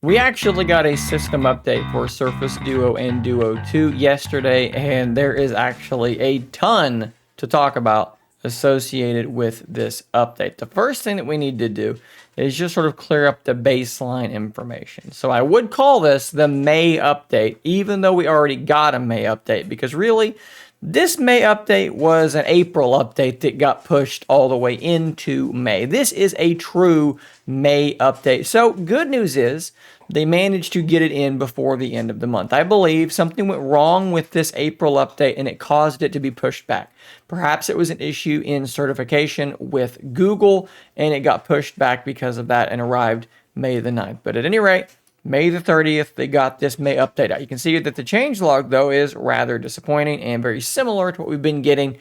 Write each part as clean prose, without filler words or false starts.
We actually got a system update for Surface Duo and Duo 2 yesterday, and there is actually a ton to talk about associated with this update. The first thing that we need to do is just sort of clear up the baseline information. So I would call this the May update, even though we already got a May update, because really, this May update was an April update that got pushed all the way into May. This is a true May update. So good news is they managed to get it in before the end of the month. I believe something went wrong with this April update and it caused it to be pushed back. Perhaps it was an issue in certification with Google and it got pushed back because of that and arrived May the 9th. But at any rate, May the 30th, they got this May update out. You can see that the changelog, though, is rather disappointing and very similar to what we've been getting.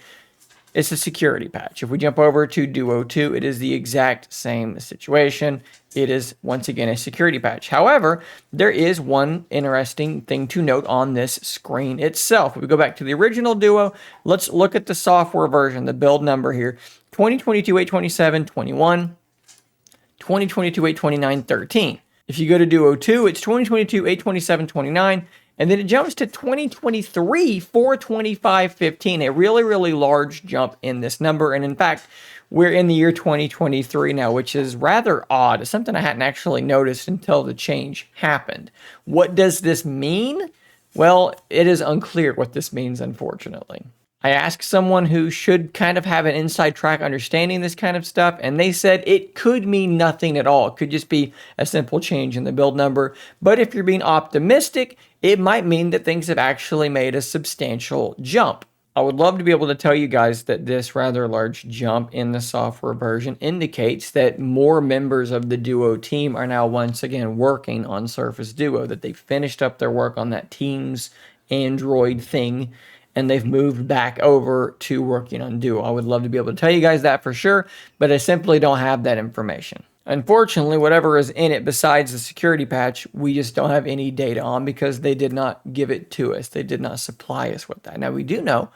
It's a security patch. If we jump over to Duo 2, it is the exact same situation. It is, once again, a security patch. However, there is one interesting thing to note on this screen itself. If we go back to the original Duo, let's look at the software version, the build number here. 2022 827 21, 2022 829 13. If you go to Duo 2, it's 2022 827 29, and then it jumps to 2023 425 15. A really, really large jump in this number. And in fact, we're in the year 2023 now, which is rather odd. It's something I hadn't actually noticed until the change happened. What does this mean? Well, it is unclear what this means, unfortunately. I asked someone who should kind of have an inside track understanding this kind of stuff, and they said it could mean nothing at all. It could just be a simple change in the build number. But if you're being optimistic, it might mean that things have actually made a substantial jump. I would love to be able to tell you guys that this rather large jump in the software version indicates that more members of the Duo team are now once again working on Surface Duo, that they finished up their work on that Teams Android thing, and they've moved back over to working on Duo. I would love to be able to tell you guys that for sure, but I simply don't have that information. Unfortunately, whatever is in it besides the security patch, we just don't have any data on because they did not give it to us. They did not supply us with that. Now, we do know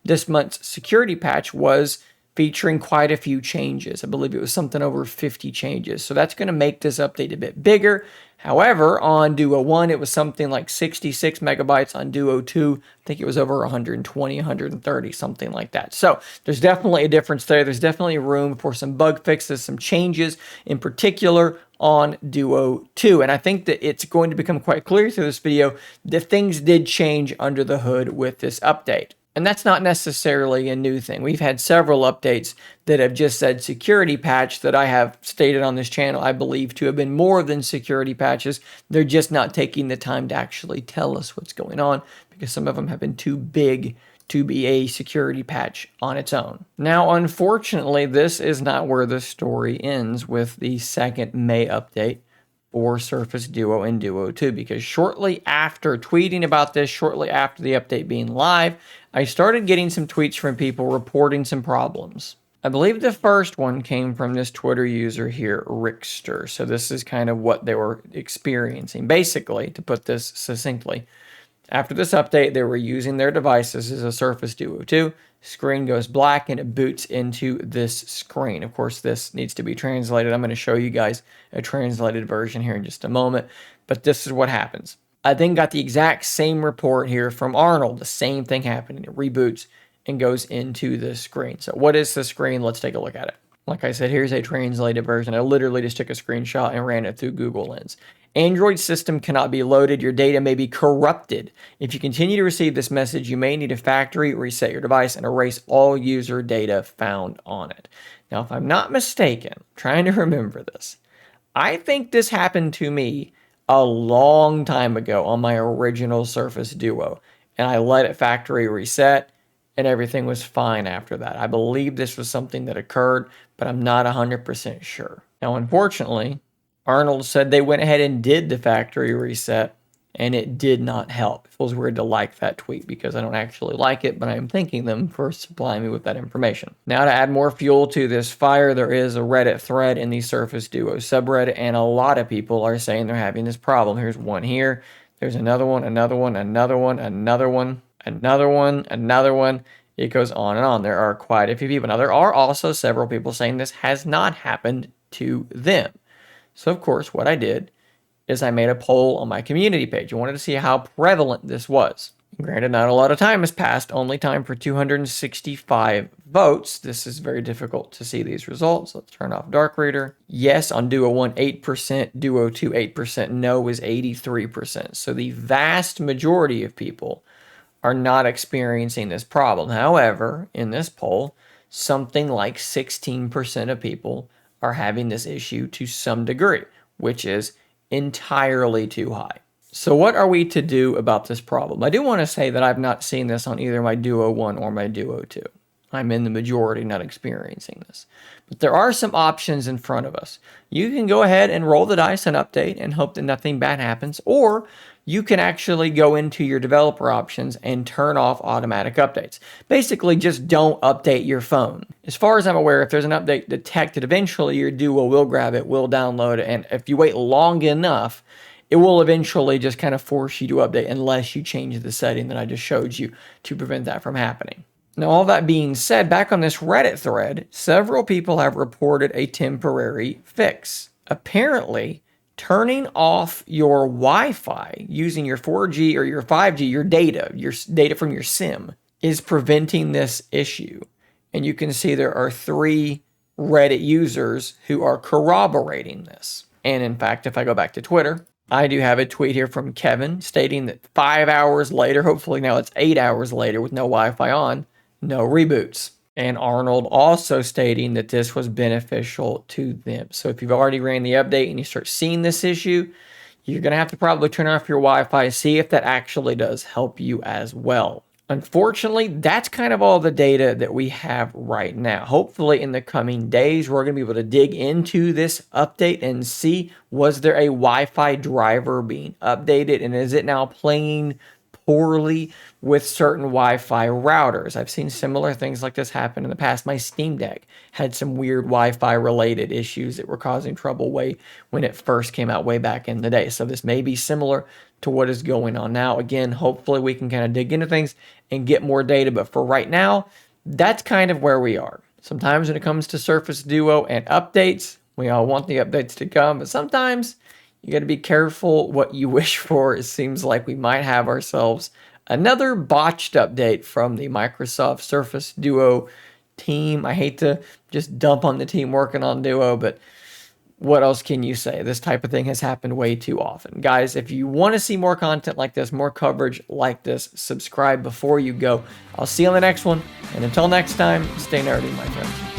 this month's security patch was featuring quite a few changes. I believe it was something over 50 changes. So that's going to make this update a bit bigger. However, on Duo 1, it was something like 66 megabytes. On Duo 2, I think it was over 120, 130, something like that. So there's definitely a difference there. There's definitely room for some bug fixes, some changes, in particular on Duo 2. And I think that it's going to become quite clear through this video that things did change under the hood with this update. And that's not necessarily a new thing. We've had several updates that have just said security patch that I have stated on this channel, I believe to have been more than security patches. They're just not taking the time to actually tell us what's going on because some of them have been too big to be a security patch on its own. Now, unfortunately, this is not where the story ends with the second May update for Surface Duo and Duo 2, because shortly after tweeting about this, shortly after the update being live, I started getting some tweets from people reporting some problems. I believe the first one came from this Twitter user here, Rickster. So this is kind of what they were experiencing. Basically, to put this succinctly, after this update, they were using their devices as a Surface Duo 2. Screen goes black and it boots into this screen. Of course, this needs to be translated. I'm going to show you guys a translated version here in just a moment, but this is what happens. I then got the exact same report here from Arnold. The same thing happening. It reboots and goes into the screen. So what is the screen? Let's take a look at it. Like I said, here's a translated version. I literally just took a screenshot and ran it through Google Lens. Android system cannot be loaded. Your data may be corrupted. If you continue to receive this message, you may need to factory reset your device and erase all user data found on it. Now, if I'm not mistaken, I'm trying to remember this, I think this happened to me a long time ago on my original Surface Duo, and I let it factory reset, and everything was fine after that. I believe this was something that occurred, but I'm not 100% sure. Now, unfortunately, Arnold said they went ahead and did the factory reset, and it did not help. It feels weird to like that tweet because I don't actually like it, but I'm thanking them for supplying me with that information. Now, to add more fuel to this fire, there is a Reddit thread in the Surface Duo subreddit, and a lot of people are saying they're having this problem. Here's one here. There's another one, another one, another one, another one, another one, another one. It goes on and on. There are quite a few people. Now, there are also several people saying this has not happened to them. So, of course, what I did is I made a poll on my community page. I wanted to see how prevalent this was. Granted, not a lot of time has passed, only time for 265 votes. This is very difficult to see these results. Let's turn off Dark Reader. Yes on Duo 1, 8%, Duo 2, 8%, no is 83%. So the vast majority of people are not experiencing this problem. However, in this poll, something like 16% of people are having this issue to some degree, which is entirely too high. So what are we to do about this problem? I do want to say that I've not seen this on either my Duo 1 or my Duo 2. I'm in the majority not experiencing this. But there are some options in front of us. You can go ahead and roll the dice and update and hope that nothing bad happens, or you can actually go into your developer options and turn off automatic updates. Basically, just don't update your phone. As far as I'm aware, if there's an update detected, eventually your Duo will grab it, will download it, and if you wait long enough, it will eventually just kind of force you to update unless you change the setting that I just showed you to prevent that from happening. Now, all that being said, back on this Reddit thread, several people have reported a temporary fix. Apparently, turning off your Wi-Fi using your 4G or your 5G, your data from your SIM, is preventing this issue. And you can see there are 3 Reddit users who are corroborating this. And in fact, if I go back to Twitter, I do have a tweet here from Kevin stating that 5 hours later, hopefully now it's 8 hours later with no Wi-Fi on, no reboots. And Arnold also stating that this was beneficial to them. So if you've already ran the update and you start seeing this issue, you're going to have to probably turn off your Wi-Fi, see if that actually does help you as well. Unfortunately, that's kind of all the data that we have right now. Hopefully in the coming days, we're going to be able to dig into this update and see, was there a Wi-Fi driver being updated, and is it now playing poorly with certain Wi-Fi routers? I've seen similar things like this happen in the past. My Steam Deck had some weird Wi-Fi related issues that were causing trouble when it first came out way back in the day. So this may be similar to what is going on now. Again, hopefully we can kind of dig into things and get more data, but for right now, that's kind of where we are. Sometimes when it comes to Surface Duo and updates, we all want the updates to come, but sometimes you got to be careful what you wish for. It seems like we might have ourselves another botched update from the Microsoft Surface Duo team. I hate to just dump on the team working on Duo, but what else can you say? This type of thing has happened way too often. Guys, if you want to see more content like this, more coverage like this, subscribe before you go. I'll see you on the next one. And until next time, stay nerdy, my friends.